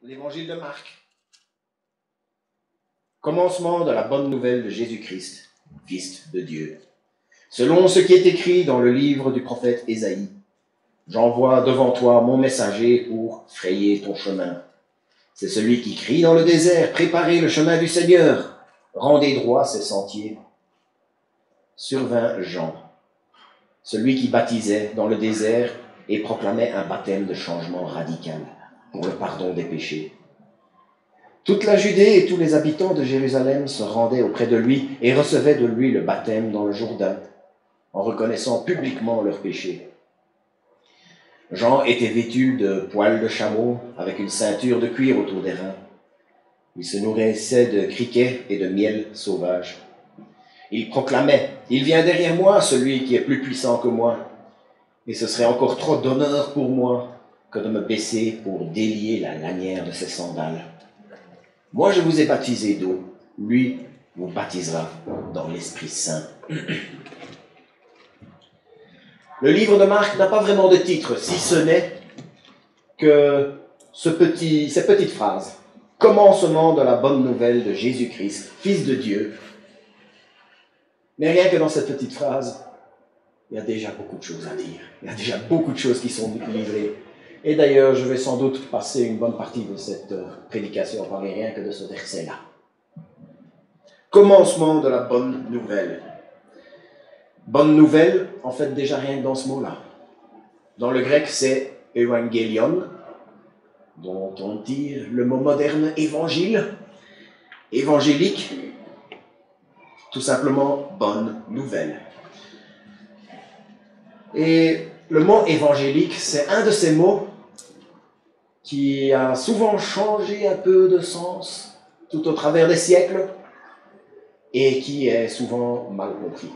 l'évangile de Marc. Commencement de la bonne nouvelle de Jésus-Christ, Fils de Dieu. Selon ce qui est écrit dans le livre du prophète Ésaïe, j'envoie devant toi mon messager pour frayer ton chemin. C'est celui qui crie dans le désert, préparez le chemin du Seigneur, rendez droit ses sentiers. Survint Jean, celui qui baptisait dans le désert et proclamait un baptême de changement radical pour le pardon des péchés. Toute la Judée et tous les habitants de Jérusalem se rendaient auprès de lui et recevaient de lui le baptême dans le Jourdain, en reconnaissant publiquement leurs péchés. Jean était vêtu de poils de chameau, avec une ceinture de cuir autour des reins. Il se nourrissait de criquets et de miel sauvage. Il proclamait « Il vient derrière moi, celui qui est plus puissant que moi, et ce serait encore trop d'honneur pour moi que de me baisser pour délier la lanière de ses sandales. Moi, je vous ai baptisé d'eau, lui vous baptisera dans l'Esprit Saint. » Le livre de Marc n'a pas vraiment de titre, si ce n'est que ces petites phrases. Commencement de la bonne nouvelle de Jésus-Christ, Fils de Dieu. Mais rien que dans cette petite phrase, il y a déjà beaucoup de choses à dire. Il y a déjà beaucoup de choses qui sont livrées. Et d'ailleurs, je vais sans doute passer une bonne partie de cette prédication à parler rien que de ce verset-là. Commencement de la bonne nouvelle. Bonne nouvelle, en fait, déjà rien que dans ce mot-là. Dans le grec, c'est évangélion, dont on tire le mot moderne évangile, évangélique, tout simplement bonne nouvelle. Et le mot évangélique, c'est un de ces mots qui a souvent changé un peu de sens tout au travers des siècles et qui est souvent mal compris.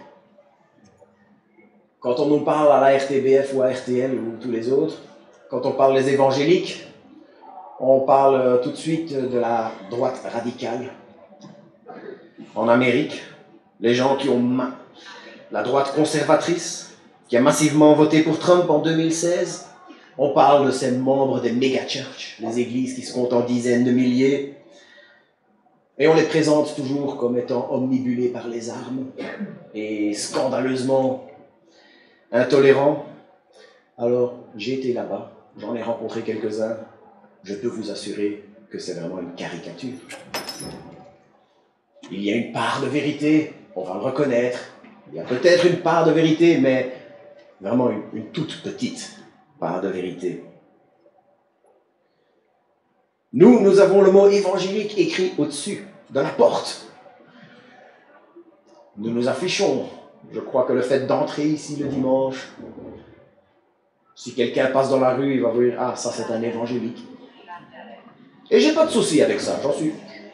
Quand on nous parle à la RTBF ou à RTL ou tous les autres, quand on parle des évangéliques, on parle tout de suite de la droite radicale. En Amérique, les gens qui ont la droite conservatrice, qui a massivement voté pour Trump en 2016, on parle de ces membres des méga-churches, les églises qui se comptent en dizaines de milliers, et on les présente toujours comme étant omnibulés par les armes et scandaleusement intolérants. Alors, j'ai été là-bas, j'en ai rencontré quelques-uns, je peux vous assurer que c'est vraiment une caricature. Il y a une part de vérité, on va le reconnaître, il y a peut-être une part de vérité, mais vraiment une toute petite part de vérité. Nous avons le mot évangélique écrit au-dessus de la porte. Nous nous affichons. Je crois que le fait d'entrer ici le dimanche, si quelqu'un passe dans la rue, il va vous dire « Ah, ça c'est un évangélique ». Et j'ai pas de souci avec ça,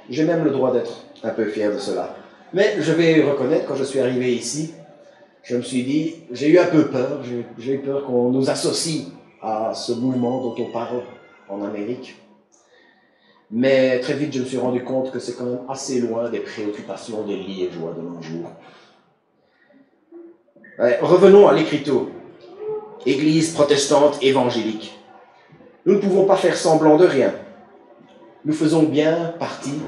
j'ai même le droit d'être un peu fier de cela. Mais je vais reconnaître, quand je suis arrivé ici, je me suis dit, j'ai eu un peu peur, j'ai eu peur qu'on nous associe à ce mouvement dont on parle en Amérique. Mais très vite, je me suis rendu compte que c'est quand même assez loin des préoccupations des Liégeois de nos jours. Revenons à l'écriture. Église protestante évangélique. Nous ne pouvons pas faire semblant de rien. Nous faisons bien partie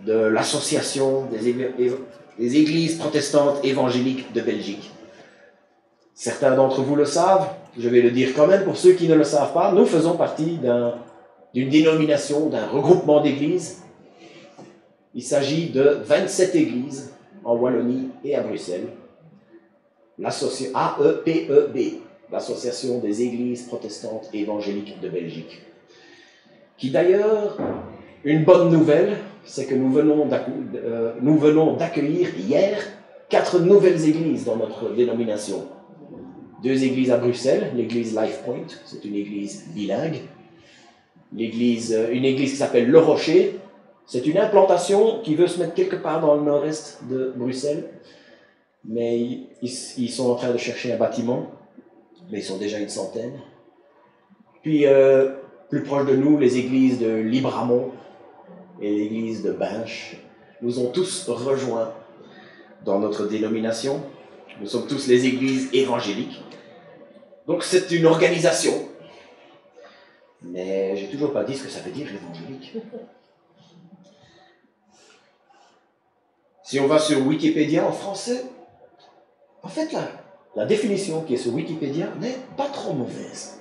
de l'association des églises protestantes évangéliques de Belgique. Certains d'entre vous le savent, je vais le dire quand même pour ceux qui ne le savent pas, nous faisons partie d'une dénomination, d'un regroupement d'églises. Il s'agit de 27 églises en Wallonie et à Bruxelles. AEPEB, l'Association des églises protestantes évangéliques de Belgique. Qui d'ailleurs, une bonne nouvelle, c'est que nous venons d'accueillir hier 4 nouvelles églises dans notre dénomination. 2 églises à Bruxelles, l'église Life Point, c'est une église bilingue. Une église qui s'appelle Le Rocher, c'est une implantation qui veut se mettre quelque part dans le nord-est de Bruxelles. Mais ils sont en train de chercher un bâtiment, mais ils sont déjà une centaine. Puis, plus proche de nous, les églises de Libramont et l'église de Binche nous ont tous rejoints dans notre dénomination. Nous sommes tous les églises évangéliques. Donc c'est une organisation. Mais j'ai toujours pas dit ce que ça veut dire évangélique. Si on va sur Wikipédia en français, en fait la définition qui est sur Wikipédia n'est pas trop mauvaise.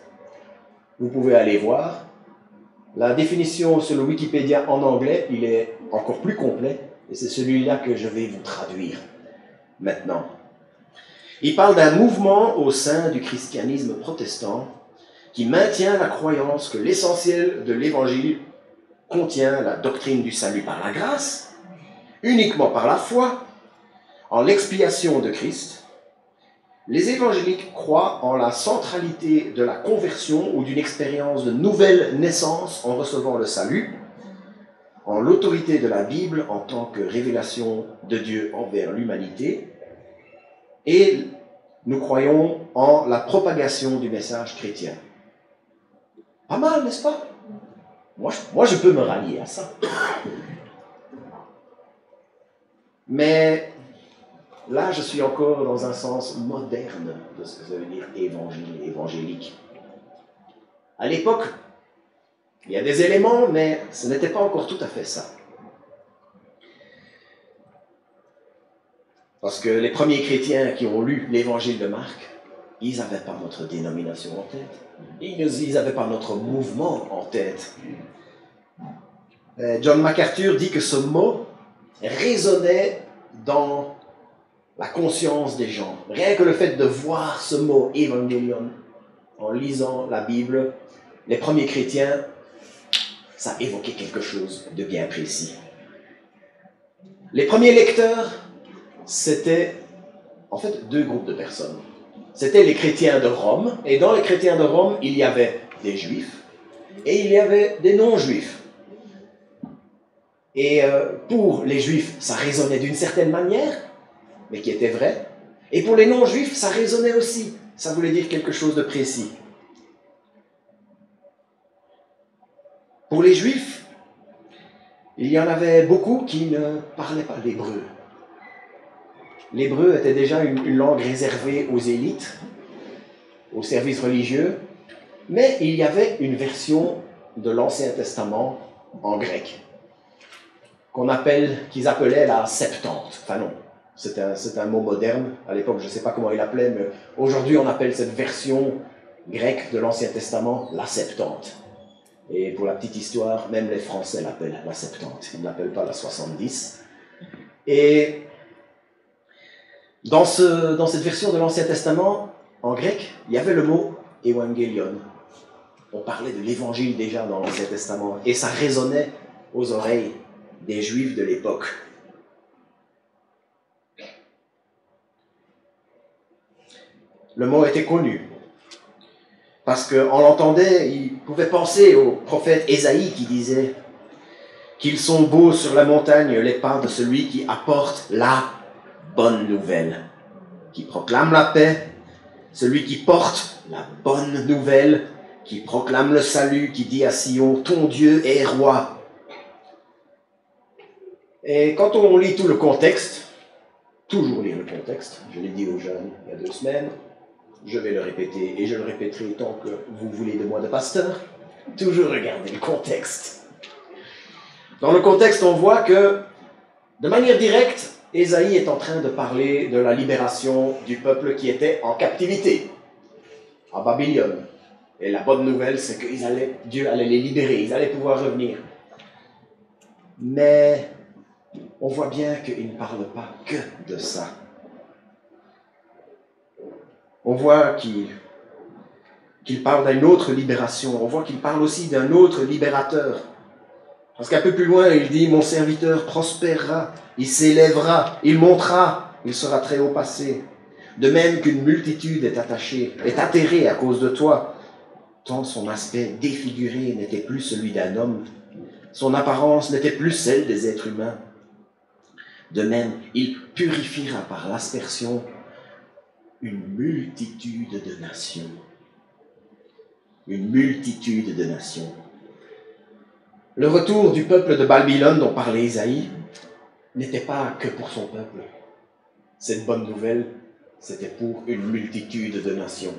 Vous pouvez aller voir. La définition sur le Wikipédia en anglais, il est encore plus complet, et c'est celui-là que je vais vous traduire maintenant. Il parle d'un mouvement au sein du christianisme protestant qui maintient la croyance que l'essentiel de l'Évangile contient la doctrine du salut par la grâce, uniquement par la foi, en l'expiation de Christ. Les évangéliques croient en la centralité de la conversion ou d'une expérience de nouvelle naissance en recevant le salut, en l'autorité de la Bible en tant que révélation de Dieu envers l'humanité, et nous croyons en la propagation du message chrétien. Pas mal, n'est-ce pas? Moi, je peux me rallier à ça. Mais là, je suis encore dans un sens moderne de ce que ça veut dire évangile, évangélique. À l'époque, il y a des éléments, mais ce n'était pas encore tout à fait ça. Parce que les premiers chrétiens qui ont lu l'évangile de Marc, ils n'avaient pas notre dénomination en tête. Ils n'avaient pas notre mouvement en tête. John MacArthur dit que ce mot résonnait dans la conscience des gens. Rien que le fait de voir ce mot évangélion en lisant la Bible, les premiers chrétiens, ça évoquait quelque chose de bien précis. Les premiers lecteurs, c'était en fait deux groupes de personnes. C'était les chrétiens de Rome, et dans les chrétiens de Rome, il y avait des juifs et il y avait des non-juifs. Et pour les juifs, ça résonnait d'une certaine manière, mais qui était vrai. Et pour les non-juifs, ça résonnait aussi. Ça voulait dire quelque chose de précis. Pour les juifs, il y en avait beaucoup qui ne parlaient pas l'hébreu. L'hébreu était déjà une langue réservée aux élites, aux services religieux, mais il y avait une version de l'Ancien Testament en grec, qu'ils appelaient la Septante. Enfin non, c'est un mot moderne. À l'époque, je ne sais pas comment il l'appelait, mais aujourd'hui, on appelle cette version grecque de l'Ancien Testament la Septante. Et pour la petite histoire, même les Français l'appellent la Septante. Ils ne l'appellent pas la 70. Et dans cette version de l'Ancien Testament, en grec, il y avait le mot « évangélion ». On parlait de l'évangile déjà dans l'Ancien Testament, et ça résonnait aux oreilles des Juifs de l'époque. Le mot était connu, parce qu'en l'entendait, il pouvait penser au prophète Ésaïe qui disait qu'ils sont beaux sur la montagne les pas de celui qui apporte la bonne nouvelle, qui proclame la paix, celui qui porte la bonne nouvelle, qui proclame le salut, qui dit à Sion, ton Dieu est roi. Et quand on lit tout le contexte, toujours lire le contexte, je l'ai dit aux jeunes il y a 2 semaines, je vais le répéter et je le répéterai tant que vous voulez de moi de pasteur, toujours regarder le contexte. Dans le contexte, on voit que, de manière directe, Ésaïe est en train de parler de la libération du peuple qui était en captivité, à Babylone. Et la bonne nouvelle, c'est que Dieu allait les libérer, ils allaient pouvoir revenir. Mais on voit bien qu'il ne parle pas que de ça. On voit qu'il parle d'une autre libération, on voit qu'il parle aussi d'un autre libérateur. Parce qu'un peu plus loin, il dit « Mon serviteur prospérera, il s'élèvera, il montera, il sera très haut passé. De même qu'une multitude est atterrée à cause de toi, tant son aspect défiguré n'était plus celui d'un homme, son apparence n'était plus celle des êtres humains. De même, il purifiera par l'aspersion une multitude de nations. » Une multitude de nations. Le retour du peuple de Babylone dont parlait Ésaïe n'était pas que pour son peuple. Cette bonne nouvelle, c'était pour une multitude de nations.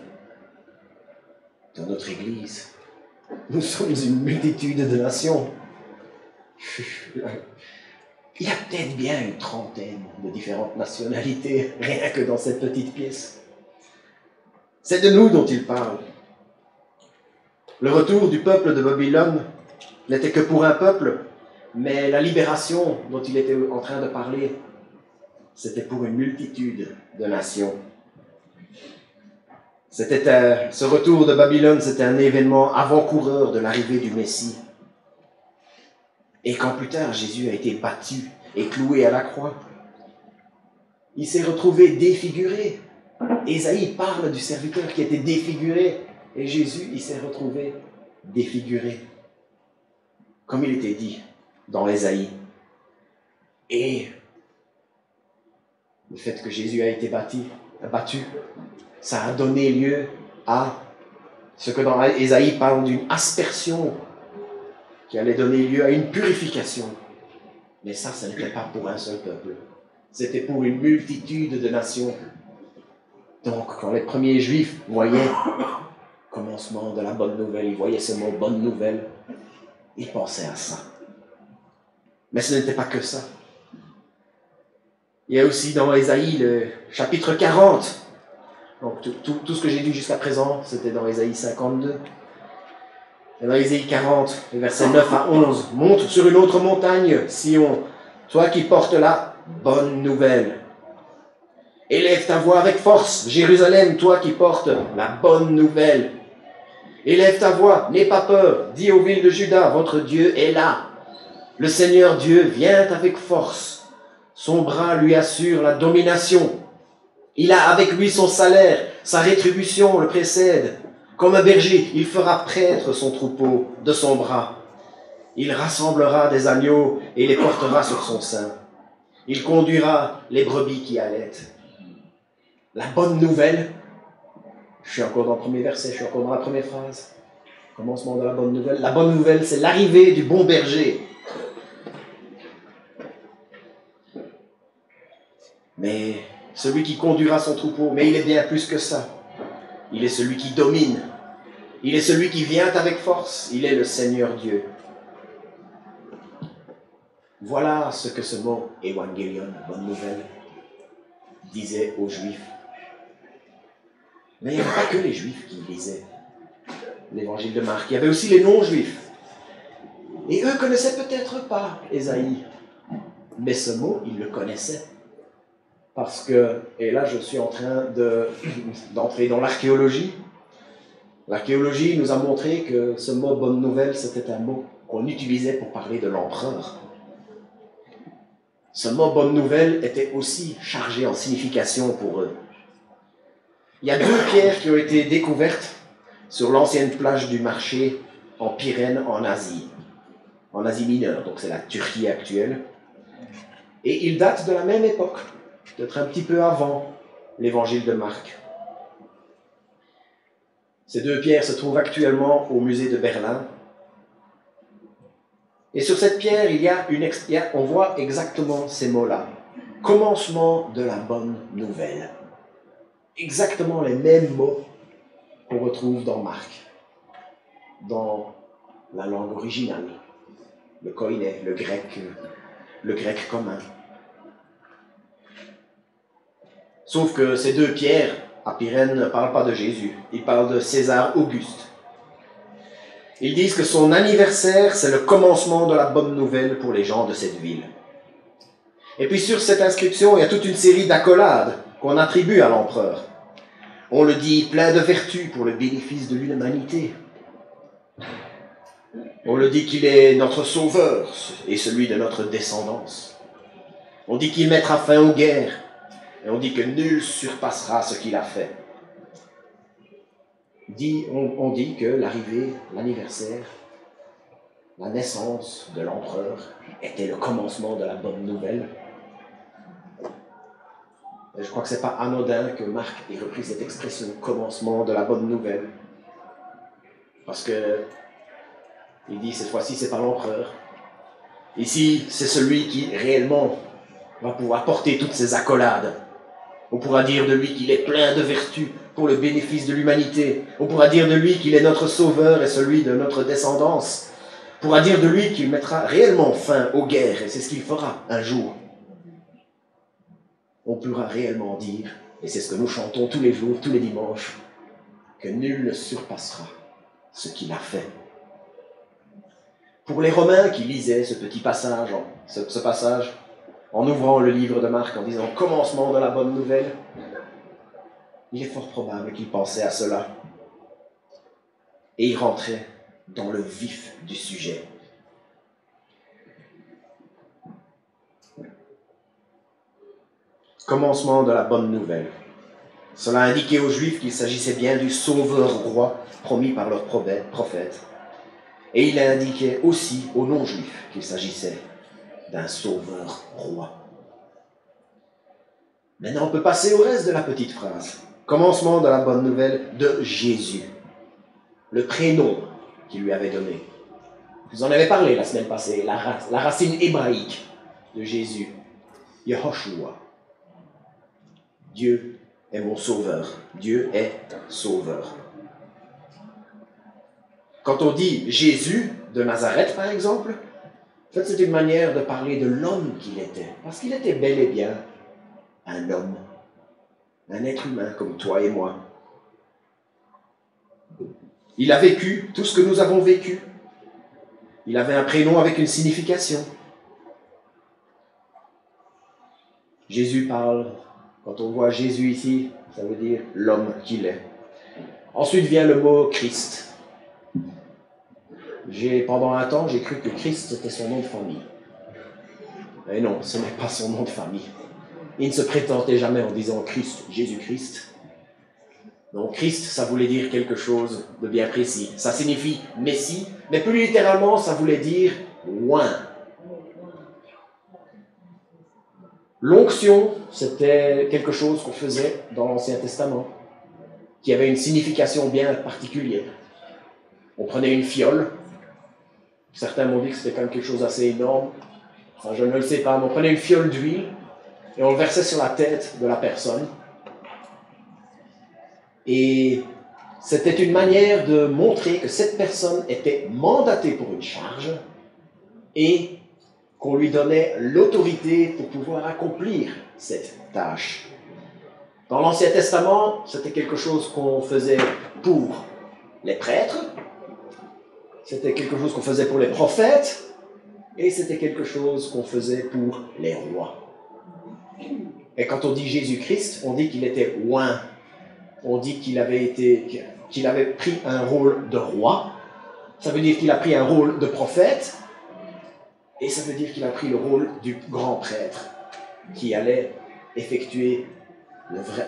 Dans notre Église, Nous sommes une multitude de nations. Il y a peut-être bien une trentaine de différentes nationalités, rien que dans cette petite pièce. C'est de nous dont il parle. Le retour du peuple de Babylone n'était que pour un peuple, mais la libération dont il était en train de parler, c'était pour une multitude de nations. Ce retour de Babylone, c'était un événement avant-coureur de l'arrivée du Messie. Et quand plus tard Jésus a été battu et cloué à la croix, il s'est retrouvé défiguré. Ésaïe parle du serviteur qui était défiguré, et Jésus, il s'est retrouvé défiguré, comme il était dit dans Ésaïe. Et le fait que Jésus a été battu, ça a donné lieu à ce que dans Ésaïe parle d'une aspersion qui allait donner lieu à une purification. Mais ça, ce n'était pas pour un seul peuple. C'était pour une multitude de nations. Donc, quand les premiers Juifs voyaient le commencement de la bonne nouvelle, ils voyaient ce mot « bonne nouvelle », ils pensaient à ça. Mais ce n'était pas que ça. Il y a aussi dans Ésaïe le chapitre 40. Donc, tout ce que j'ai dit jusqu'à présent, c'était dans Ésaïe 52. Et dans Ésaïe 40, les versets 9 à 11, « Monte sur une autre montagne, Sion, toi qui portes la bonne nouvelle. Élève ta voix avec force, Jérusalem, toi qui portes la bonne nouvelle. Élève ta voix, n'aie pas peur, dis aux villes de Juda, votre Dieu est là. Le Seigneur Dieu vient avec force. Son bras lui assure la domination. Il a avec lui son salaire, sa rétribution le précède. Comme un berger, il fera paître son troupeau de son bras. Il rassemblera des agneaux et les portera sur son sein. Il conduira les brebis qui allaitent. » La bonne nouvelle, je suis encore dans le premier verset, je suis encore dans la première phrase. Commencement de la bonne nouvelle. La bonne nouvelle, c'est l'arrivée du bon berger. Mais celui qui conduira son troupeau, mais il est bien plus que ça. Il est celui qui domine. Il est celui qui vient avec force. Il est le Seigneur Dieu. Voilà ce que ce mot « évangélion », bonne nouvelle, disait aux Juifs. Mais il n'y avait pas que les Juifs qui lisaient l'évangile de Marc. Il y avait aussi les non-Juifs. Et eux ne connaissaient peut-être pas Ésaïe. Mais ce mot, ils le connaissaient. Parce que, et là je suis en train d'entrer dans l'archéologie. L'archéologie nous a montré que ce mot « bonne nouvelle », c'était un mot qu'on utilisait pour parler de l'empereur. Ce mot « bonne nouvelle » était aussi chargé en signification pour eux. Il y a 2 pierres qui ont été découvertes sur l'ancienne plage du marché en Pyrène, en Asie mineure, donc c'est la Turquie actuelle. Et ils datent de la même époque, peut-être un petit peu avant l'évangile de Marc. Ces 2 pierres se trouvent actuellement au musée de Berlin. Et sur cette pierre, on voit exactement ces mots-là. Commencement de la bonne nouvelle. Exactement les mêmes mots qu'on retrouve dans Marc, dans la langue originale, le koiné, le grec commun. Sauf que ces 2 pierres à Pyrène ne parlent pas de Jésus, ils parlent de César Auguste. Ils disent que son anniversaire, c'est le commencement de la bonne nouvelle pour les gens de cette ville. Et puis sur cette inscription, il y a toute une série d'accolades qu'on attribue à l'empereur. On le dit plein de vertus pour le bénéfice de l'humanité. On le dit qu'il est notre sauveur et celui de notre descendance. On dit qu'il mettra fin aux guerres et on dit que nul surpassera ce qu'il a fait. On dit que l'arrivée, l'anniversaire, la naissance de l'empereur était le commencement de la bonne nouvelle. Et je crois que ce n'est pas anodin que Marc ait repris cette expression « commencement de la bonne nouvelle ». Parce que il dit cette fois-ci, ce n'est pas l'empereur. Ici, c'est celui qui réellement va pouvoir porter toutes ces accolades. On pourra dire de lui qu'il est plein de vertus pour le bénéfice de l'humanité. On pourra dire de lui qu'il est notre sauveur et celui de notre descendance. On pourra dire de lui qu'il mettra réellement fin aux guerres, et c'est ce qu'il fera un jour. On pourra réellement dire, et c'est ce que nous chantons tous les jours, tous les dimanches, que nul ne surpassera ce qu'il a fait. Pour les Romains qui lisaient ce petit passage, ce passage, en ouvrant le livre de Marc en disant « Commencement de la bonne nouvelle », il est fort probable qu'ils pensaient à cela. Et ils rentraient dans le vif du sujet. Commencement de la bonne nouvelle. Cela indiquait aux Juifs qu'il s'agissait bien du sauveur roi promis par leur prophète. Et il indiquait aussi aux non-Juifs qu'il s'agissait d'un sauveur roi. Maintenant, on peut passer au reste de la petite phrase. Commencement de la bonne nouvelle de Jésus. Le prénom qu'il lui avait donné. Vous en avez parlé la semaine passée, la racine hébraïque de Jésus. Yehoshua. Dieu est mon sauveur. Dieu est sauveur. Quand on dit Jésus de Nazareth, par exemple, en fait, c'est une manière de parler de l'homme qu'il était. Parce qu'il était bel et bien un homme. Un être humain comme toi et moi. Il a vécu tout ce que nous avons vécu. Il avait un prénom avec une signification. Jésus parle, quand on voit Jésus ici, ça veut dire l'homme qu'il est. Ensuite vient le mot Christ. Pendant un temps, j'ai cru que Christ était son nom de famille. Mais non, ce n'est pas son nom de famille. Il ne se présentait jamais en disant Christ, Jésus-Christ. Donc Christ, ça voulait dire quelque chose de bien précis. Ça signifie Messie, mais plus littéralement, ça voulait dire loin. L'onction, c'était quelque chose qu'on faisait dans l'Ancien Testament, qui avait une signification bien particulière. On prenait une fiole. Certains m'ont dit que c'était quand même quelque chose d'assez énorme. Enfin, je ne le sais pas, mais on prenait une fiole d'huile et on le versait sur la tête de la personne. Et c'était une manière de montrer que cette personne était mandatée pour une charge et qu'on lui donnait l'autorité pour pouvoir accomplir cette tâche. Dans l'Ancien Testament, c'était quelque chose qu'on faisait pour les prêtres, c'était quelque chose qu'on faisait pour les prophètes, et c'était quelque chose qu'on faisait pour les rois. Et quand on dit Jésus-Christ, on dit qu'il était oint. On dit qu'il avait pris un rôle de roi. Ça veut dire qu'il a pris un rôle de prophète. Et ça veut dire qu'il a pris le rôle du grand prêtre qui allait effectuer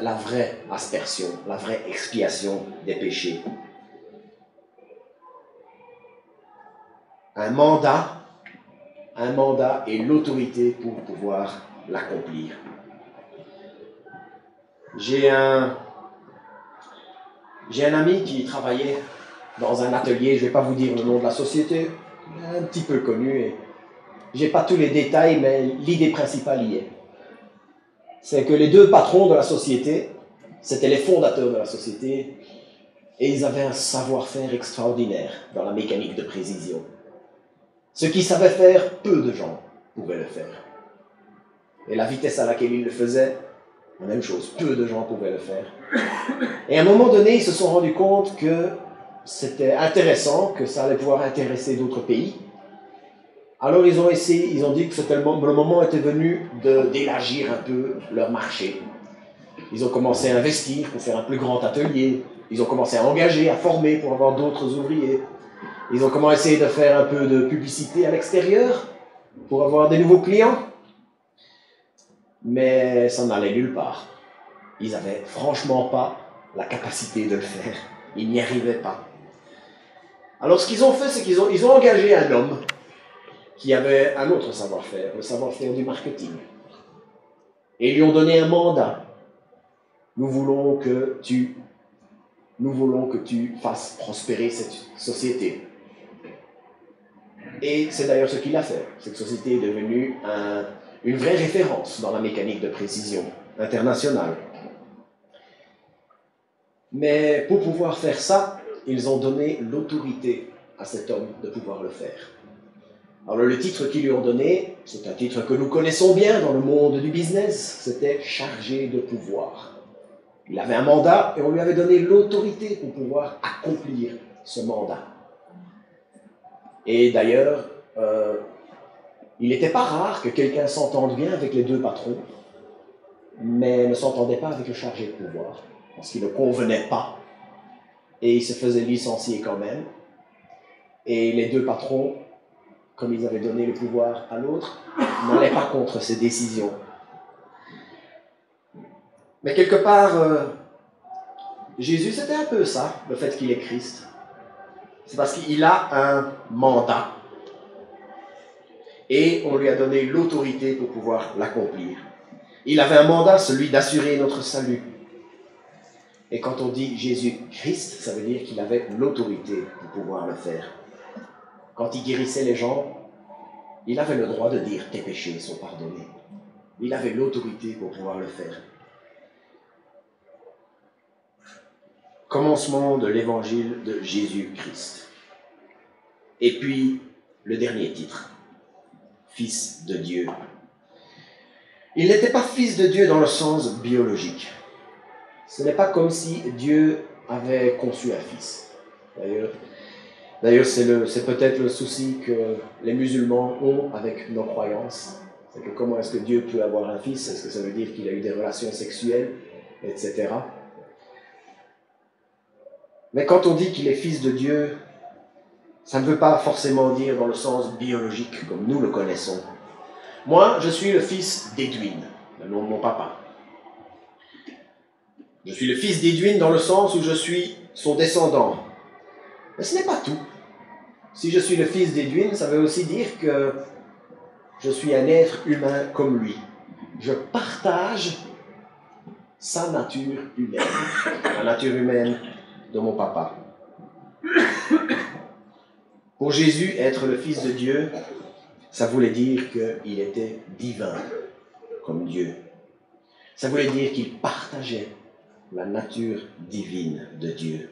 la vraie aspersion, la vraie expiation des péchés. Un mandat et l'autorité pour pouvoir l'accomplir. J'ai un ami qui travaillait dans un atelier, je ne vais pas vous dire le nom de la société, un petit peu connu, et je n'ai pas tous les détails, mais l'idée principale y est. C'est que les deux patrons de la société, c'étaient les fondateurs de la société, et ils avaient un savoir-faire extraordinaire dans la mécanique de précision. Ce qu'ils savaient faire, peu de gens pouvaient le faire. Et la vitesse à laquelle ils le faisaient, la même chose, peu de gens pouvaient le faire. Et à un moment donné, ils se sont rendus compte que c'était intéressant, que ça allait pouvoir intéresser d'autres pays. Alors ils ont dit que le moment était venu d'élargir un peu leur marché. Ils ont commencé à investir pour faire un plus grand atelier. Ils ont commencé à engager, à former pour avoir d'autres ouvriers. Ils ont commencé à faire un peu de publicité à l'extérieur pour avoir des nouveaux clients. Mais ça n'allait nulle part. Ils n'avaient franchement pas la capacité de le faire. Ils n'y arrivaient pas. Alors ce qu'ils ont fait, c'est qu'ils ont engagé un homme qui avait un autre savoir-faire, le savoir-faire du marketing. Et ils lui ont donné un mandat. Nous voulons que tu fasses prospérer cette société. Et c'est d'ailleurs ce qu'il a fait. Cette société est devenue une vraie référence dans la mécanique de précision internationale. Mais pour pouvoir faire ça, ils ont donné l'autorité à cet homme de pouvoir le faire. Alors le titre qu'ils lui ont donné, c'est un titre que nous connaissons bien dans le monde du business, c'était « chargé de pouvoir ». Il avait un mandat et on lui avait donné l'autorité pour pouvoir accomplir ce mandat. Et d'ailleurs, il n'était pas rare que quelqu'un s'entende bien avec les deux patrons, mais ne s'entendait pas avec le chargé de pouvoir, parce qu'il ne convenait pas, et il se faisait licencier quand même. Et les deux patrons, comme ils avaient donné le pouvoir à l'autre, n'allaient pas contre ses décisions. Mais quelque part, Jésus, c'était un peu ça, le fait qu'il est Christ. C'est parce qu'il a un mandat, et on lui a donné l'autorité pour pouvoir l'accomplir. Il avait un mandat, celui d'assurer notre salut. Et quand on dit Jésus-Christ, ça veut dire qu'il avait l'autorité pour pouvoir le faire. Quand il guérissait les gens, il avait le droit de dire « tes péchés sont pardonnés ». Il avait l'autorité pour pouvoir le faire. Commencement de l'évangile de Jésus-Christ. Et puis, le dernier titre, Fils de Dieu. Il n'était pas fils de Dieu dans le sens biologique. Ce n'est pas comme si Dieu avait conçu un fils. D'ailleurs, c'est peut-être le souci que les musulmans ont avec nos croyances. C'est que comment est-ce que Dieu peut avoir un fils? Est-ce que ça veut dire qu'il a eu des relations sexuelles, etc. Mais quand on dit qu'il est fils de Dieu, ça ne veut pas forcément dire dans le sens biologique, comme nous le connaissons. Moi, je suis le fils d'Edwin, le nom de mon papa. Je suis le fils d'Edwin dans le sens où je suis son descendant. Mais ce n'est pas tout. Si je suis le fils d'Edwin, ça veut aussi dire que je suis un être humain comme lui. Je partage sa nature humaine, la nature humaine de mon papa. Pour Jésus, être le fils de Dieu, ça voulait dire qu'il était divin comme Dieu. Ça voulait dire qu'il partageait la nature divine de Dieu.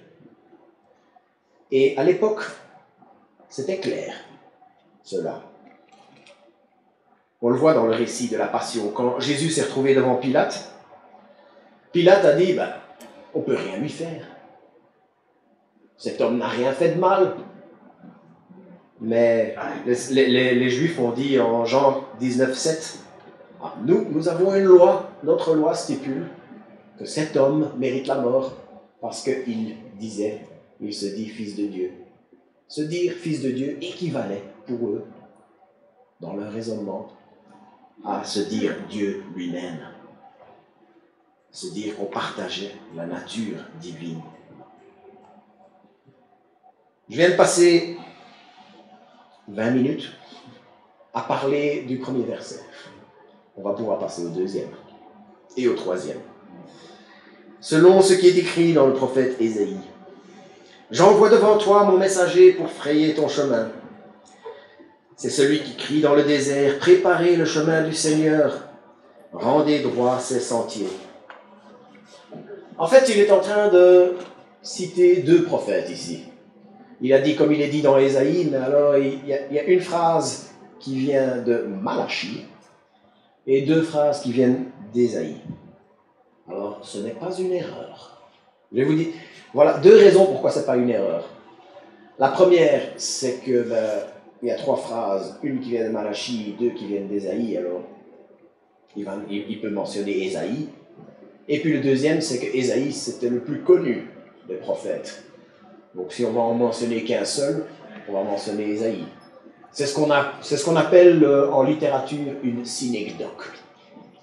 Et à l'époque, c'était clair, cela. On le voit dans le récit de la Passion. Quand Jésus s'est retrouvé devant Pilate, Pilate a dit, on ne peut rien lui faire. Cet homme n'a rien fait de mal. Mais les Juifs ont dit en Jean 19,7, nous avons une loi, notre loi stipule que cet homme mérite la mort parce qu'il se dit fils de Dieu. Se dire fils de Dieu équivalait pour eux, dans leur raisonnement, à se dire Dieu lui-même. Se dire qu'on partageait la nature divine. Je viens de passer 20 minutes à parler du premier verset. On va pouvoir passer au deuxième et au troisième. Selon ce qui est écrit dans le prophète Ésaïe. J'envoie devant toi mon messager pour frayer ton chemin. C'est celui qui crie dans le désert, préparez le chemin du Seigneur, rendez droit ses sentiers. En fait, il est en train de citer deux prophètes ici. Il a dit, comme il est dit dans Ésaïe, mais alors il y a une phrase qui vient de Malachi et deux phrases qui viennent d'Ésaïe. Alors, ce n'est pas une erreur. Je vais vous dire, voilà deux raisons pourquoi ce n'est pas une erreur. La première, c'est que il y a trois phrases, une qui vient de Malachi, deux qui viennent d'Ésaïe, alors il peut mentionner Ésaïe. Et puis le deuxième, c'est que Ésaïe, c'était le plus connu des prophètes. Donc si on va en mentionner qu'un seul, on va mentionner Ésaïe. C'est ce qu'on appelle en littérature une synecdoque.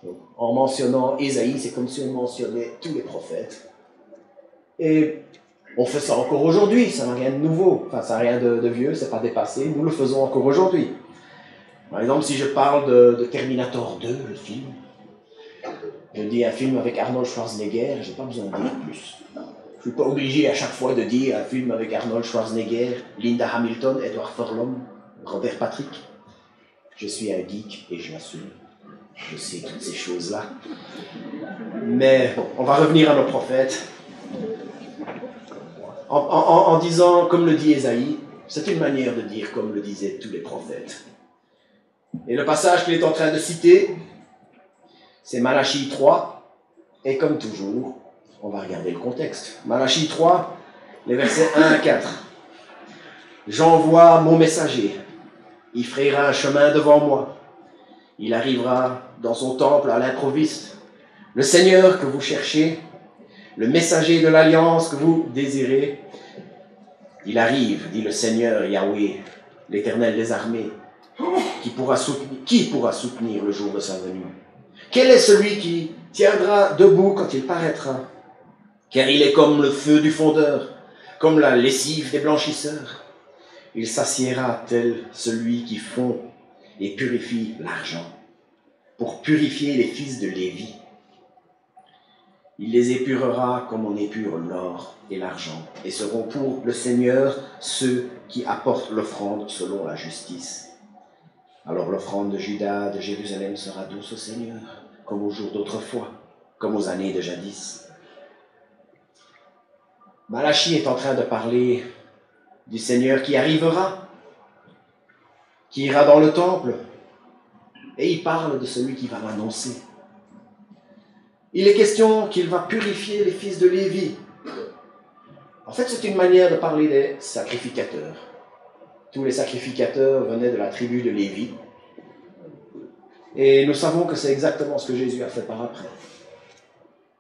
Donc, en mentionnant Ésaïe, c'est comme si on mentionnait tous les prophètes. Et on fait ça encore aujourd'hui, ça n'a rien de nouveau, enfin ça n'a rien de vieux, c'est pas dépassé, nous le faisons encore aujourd'hui. Par exemple, si je parle de Terminator 2, le film, je dis un film avec Arnold Schwarzenegger, j'ai pas besoin de dire plus. Je suis pas obligé à chaque fois de dire un film avec Arnold Schwarzenegger, Linda Hamilton, Edward Furlong, Robert Patrick. Je suis un geek et je l'assume. Je sais toutes ces choses-là. Mais bon, on va revenir à nos prophètes. en disant, comme le dit Ésaïe, c'est une manière de dire comme le disaient tous les prophètes. Et le passage qu'il est en train de citer, c'est Malachie 3, et comme toujours, on va regarder le contexte. Malachie 3, les versets 1 à 4. « J'envoie mon messager, il frayera un chemin devant moi, il arrivera dans son temple à l'improviste. Le Seigneur que vous cherchez, le messager de l'alliance que vous désirez, il arrive, dit le Seigneur Yahweh, l'Éternel des armées. Qui pourra soutenir le jour de sa venue? Quel est celui qui tiendra debout quand il paraîtra? Car il est comme le feu du fondeur, comme la lessive des blanchisseurs. Il s'assiera tel celui qui fond et purifie l'argent, pour purifier les fils de Lévi. Il les épurera comme on épure l'or et l'argent, et seront pour le Seigneur ceux qui apportent l'offrande selon la justice. Alors l'offrande de Juda, de Jérusalem sera douce au Seigneur, comme aux jours d'autrefois, comme aux années de jadis. » Malachie est en train de parler du Seigneur qui arrivera, qui ira dans le temple, et il parle de celui qui va l'annoncer. Il est question qu'il va purifier les fils de Lévi. En fait, c'est une manière de parler des sacrificateurs. Tous les sacrificateurs venaient de la tribu de Lévi. Et nous savons que c'est exactement ce que Jésus a fait par après.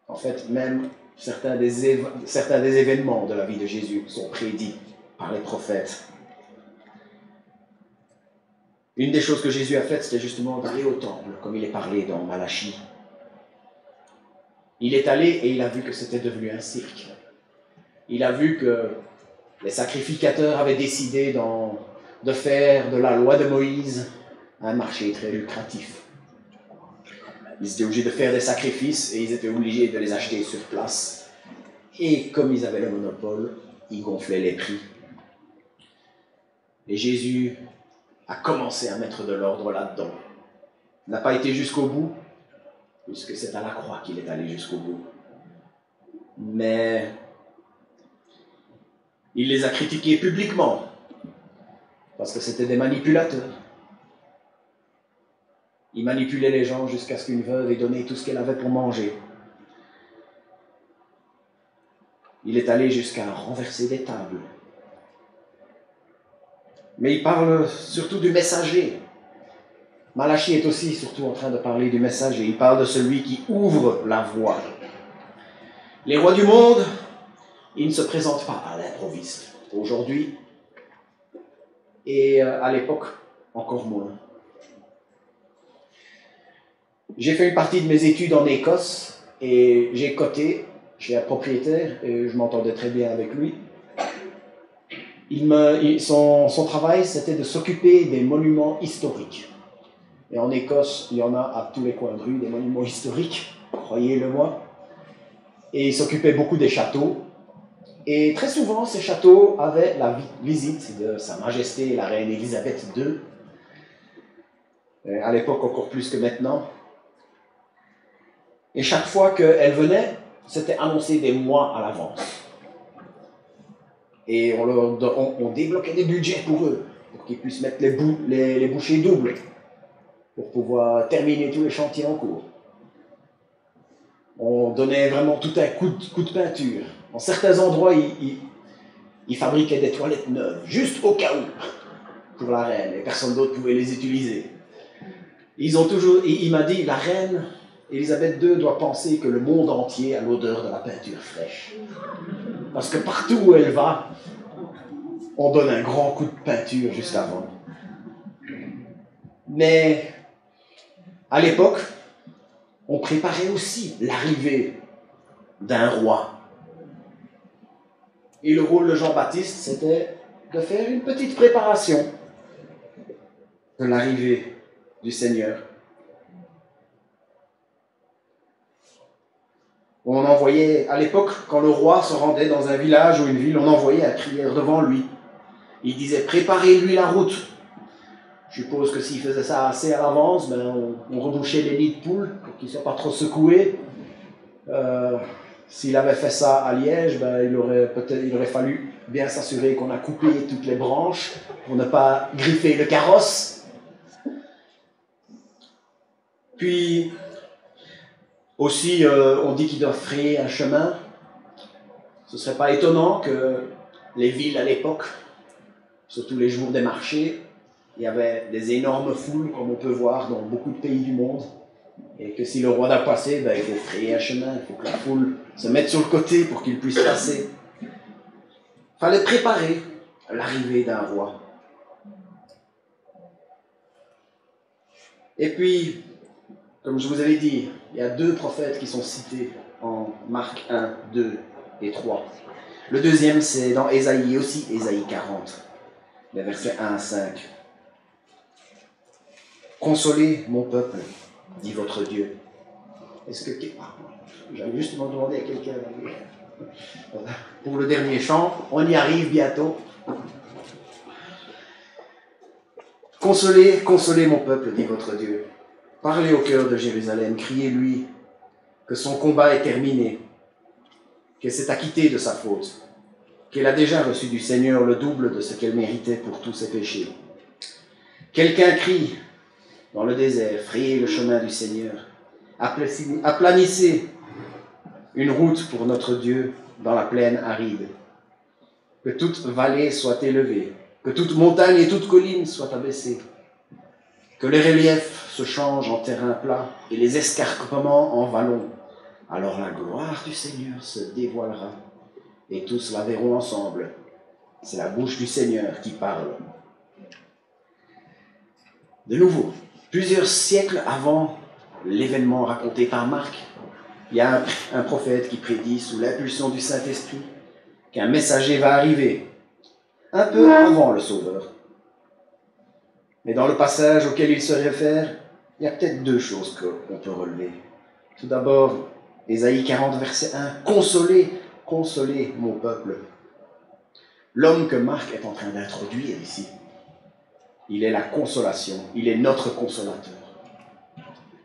En fait, même certains des événements de la vie de Jésus sont prédits par les prophètes. Une des choses que Jésus a faites, c'était justement d'aller au temple, comme il est parlé dans Malachie. Il est allé et il a vu que c'était devenu un cirque. Il a vu que les sacrificateurs avaient décidé de faire de la loi de Moïse un marché très lucratif. Ils étaient obligés de faire des sacrifices et ils étaient obligés de les acheter sur place. Et comme ils avaient le monopole, ils gonflaient les prix. Et Jésus a commencé à mettre de l'ordre là-dedans. Il n'a pas été jusqu'au bout, puisque c'est à la croix qu'il est allé jusqu'au bout. Mais il les a critiqués publiquement, parce que c'était des manipulateurs. Ils manipulaient les gens jusqu'à ce qu'une veuve ait donné tout ce qu'elle avait pour manger. Il est allé jusqu'à renverser des tables. Mais il parle surtout du messager. Malachie est aussi surtout en train de parler du messager. Il parle de celui qui ouvre la voie. Les rois du monde, ils ne se présentent pas à l'improviste. Aujourd'hui, et à l'époque, encore moins. J'ai fait une partie de mes études en Écosse et j'ai coté chez un propriétaire et je m'entendais très bien avec lui. Son travail, c'était de s'occuper des monuments historiques. Et en Écosse, il y en a à tous les coins de rue, des monuments historiques, croyez-le-moi. Et il s'occupait beaucoup des châteaux. Et très souvent, ces châteaux avaient la visite de Sa Majesté la Reine Élisabeth II. À l'époque, encore plus que maintenant. Et chaque fois qu'elle venait, c'était annoncé des mois à l'avance. Et on débloquait des budgets pour eux, pour qu'ils puissent mettre les bouchées doubles, pour pouvoir terminer tous les chantiers en cours. On donnait vraiment tout un coup de peinture. En certains endroits, ils fabriquaient des toilettes neuves, juste au cas où, pour la reine, et personne d'autre pouvait les utiliser. Il m'a dit, la reine Élisabeth II doit penser que le monde entier a l'odeur de la peinture fraîche. Parce que partout où elle va, on donne un grand coup de peinture juste avant. Mais à l'époque, on préparait aussi l'arrivée d'un roi. Et le rôle de Jean-Baptiste, c'était de faire une petite préparation de l'arrivée du Seigneur. On envoyait, à l'époque, quand le roi se rendait dans un village ou une ville, on envoyait un crieur devant lui. Il disait « Préparez-lui la route ». Je suppose que s'il faisait ça assez à l'avance, on rebouchait les nids de poules pour qu'ils ne soient pas trop secoués. s'il avait fait ça à Liège, ben, il aurait fallu bien s'assurer qu'on a coupé toutes les branches pour ne pas griffer le carrosse. Puis, aussi, on dit qu'il doit frayer un chemin. Ce ne serait pas étonnant que les villes à l'époque, surtout les jours des marchés, il y avait des énormes foules, comme on peut voir dans beaucoup de pays du monde. Et que si le roi doit passer, ben, il faut frayer un chemin, il faut que la foule se mette sur le côté pour qu'il puisse passer. Il fallait préparer l'arrivée d'un roi. Et puis, comme je vous avais dit, il y a 2 prophètes qui sont cités en Marc 1, 2 et 3. Le deuxième, c'est dans Ésaïe, aussi Ésaïe 40, les versets 1 à 5. Consolez mon peuple, dit votre Dieu. Est-ce que... J'avais justement demandé à quelqu'un pour le dernier chant, on y arrive bientôt. Consolez, consolez mon peuple, dit votre Dieu. Parlez au cœur de Jérusalem, criez-lui que son combat est terminé, qu'elle s'est acquittée de sa faute, qu'elle a déjà reçu du Seigneur le double de ce qu'elle méritait pour tous ses péchés. Quelqu'un crie dans le désert, frayez le chemin du Seigneur, aplanissez une route pour notre Dieu dans la plaine aride. Que toute vallée soit élevée, que toute montagne et toute colline soient abaissées, que le relief se change en terrain plat et les escarpements en vallons. Alors la gloire du Seigneur se dévoilera et tous la verront ensemble. C'est la bouche du Seigneur qui parle. De nouveau, plusieurs siècles avant l'événement raconté par Marc, il y a un prophète qui prédit sous l'impulsion du Saint-Esprit qu'un messager va arriver, un peu avant le Sauveur. Mais dans le passage auquel il se réfère, il y a peut-être 2 choses qu'on peut relever. Tout d'abord, Ésaïe 40, verset 1, « Consolez, consolez mon peuple ». L'homme que Marc est en train d'introduire ici, il est la consolation, il est notre consolateur.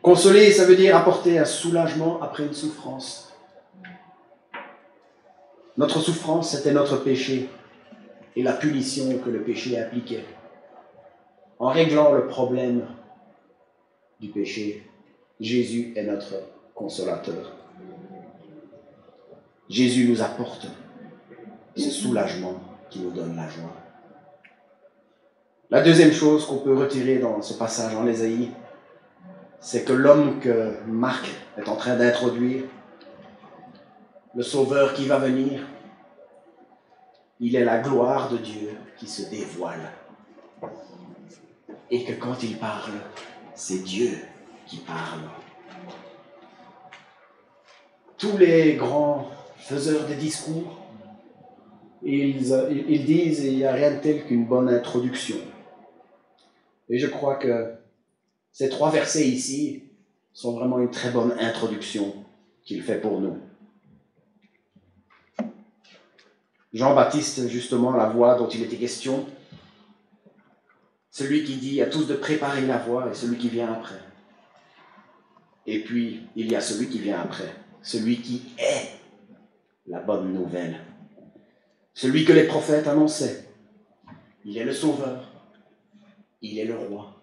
Consoler, ça veut dire apporter un soulagement après une souffrance. Notre souffrance, c'était notre péché et la punition que le péché impliquait. En réglant le problème du péché, Jésus est notre consolateur. Jésus nous apporte ce soulagement qui nous donne la joie. La deuxième chose qu'on peut retirer dans ce passage en Ésaïe, c'est que l'homme que Marc est en train d'introduire, le Sauveur qui va venir, il est la gloire de Dieu qui se dévoile. Et que quand il parle, c'est Dieu qui parle. Tous les grands faiseurs de discours, ils disent qu'il n'y a rien de tel qu'une bonne introduction. Et je crois que ces 3 versets ici sont vraiment une très bonne introduction qu'il fait pour nous. Jean-Baptiste, justement, la voie dont il était question, celui qui dit à tous de préparer la voie et celui qui vient après. Et puis, il y a celui qui vient après, celui qui est la bonne nouvelle, celui que les prophètes annonçaient. Il est le Sauveur, il est le Roi,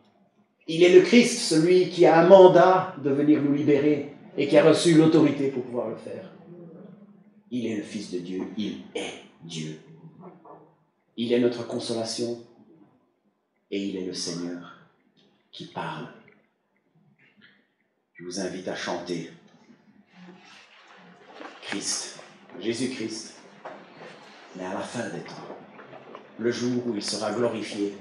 il est le Christ, celui qui a un mandat de venir nous libérer et qui a reçu l'autorité pour pouvoir le faire. Il est le Fils de Dieu, il est Dieu. Il est notre consolation et il est le Seigneur qui parle. Je vous invite à chanter Christ, Jésus-Christ, mais à la fin des temps, le jour où il sera glorifié,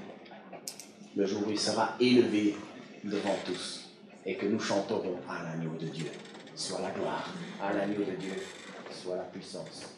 le jour où il sera élevé devant tous et que nous chanterons à l'agneau de Dieu. Soit la gloire, à l'agneau de Dieu, soit la puissance.